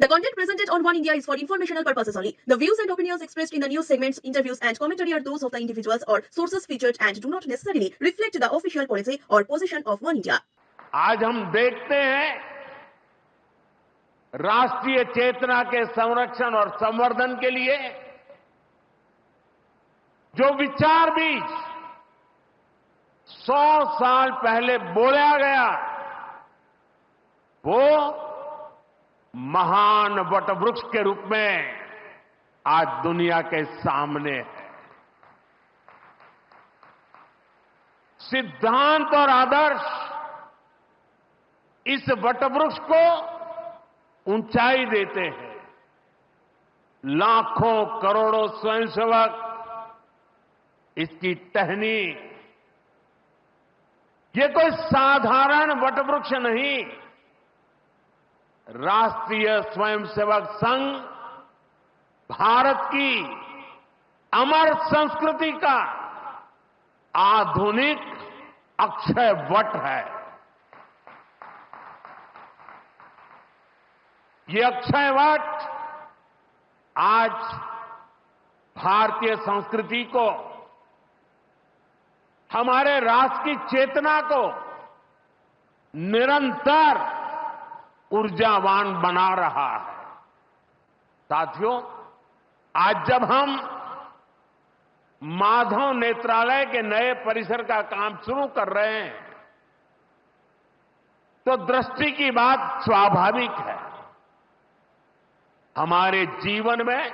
The content presented on One India is for informational purposes only. The views and opinions expressed in the news segments, interviews, and commentary are those of the individuals or sources featured and do not necessarily reflect the official policy or position of One India. आज हम देखते हैं राष्ट्रीय चेतना के संरक्षण और संवर्धन के लिए जो विचार बीज 100 साल पहले बोला गया वो महान वटवृक्ष के रूप में आज दुनिया के सामने है। सिद्धांत और आदर्श इस वटवृक्ष को ऊंचाई देते हैं। लाखों करोड़ों स्वयंसेवक इसकी टहनी, ये कोई साधारण वटवृक्ष नहीं, राष्ट्रीय स्वयंसेवक संघ भारत की अमर संस्कृति का आधुनिक अक्षय वट है। ये अक्षय वट आज भारतीय संस्कृति को, हमारे राष्ट्र की चेतना को निरंतर ऊर्जावान बना रहा है। साथियों, आज जब हम माधव नेत्रालय के नए परिसर का काम शुरू कर रहे हैं तो दृष्टि की बात स्वाभाविक है। हमारे जीवन में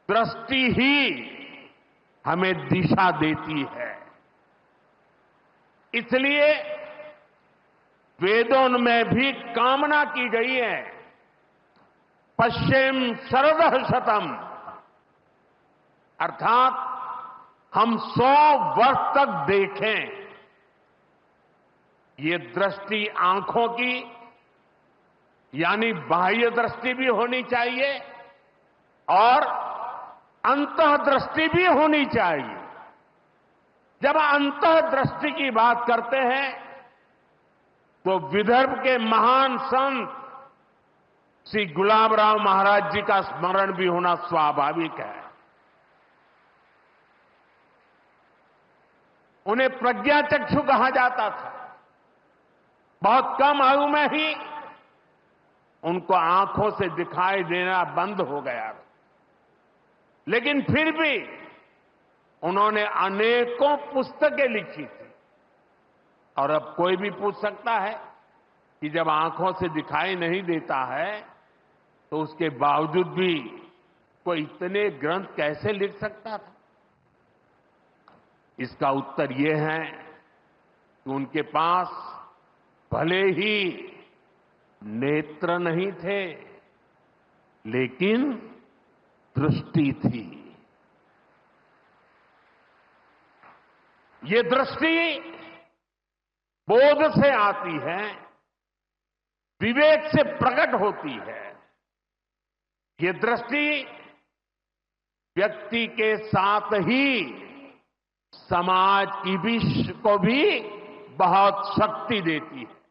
दृष्टि ही हमें दिशा देती है। इसलिए वेदों में भी कामना की गई है, पश्चिम शरदः शतम, अर्थात हम 100 वर्ष तक देखें। ये दृष्टि आंखों की यानी बाह्य दृष्टि भी होनी चाहिए और अंतःदृष्टि भी होनी चाहिए। जब अंतःदृष्टि की बात करते हैं तो विदर्भ के महान संत श्री गुलाबराव महाराज जी का स्मरण भी होना स्वाभाविक है। उन्हें प्रज्ञाचक्षु कहा जाता था। बहुत कम आयु में ही उनको आंखों से दिखाई देना बंद हो गया, लेकिन फिर भी उन्होंने अनेकों पुस्तकें लिखी थी। और अब कोई भी पूछ सकता है कि जब आंखों से दिखाई नहीं देता है तो उसके बावजूद भी कोई इतने ग्रंथ कैसे लिख सकता था? इसका उत्तर ये है कि उनके पास भले ही नेत्र नहीं थे, लेकिन दृष्टि थी। ये दृष्टि बोध से आती है, विवेक से प्रकट होती है। ये दृष्टि व्यक्ति के साथ ही समाज की भी को भी बहुत शक्ति देती है।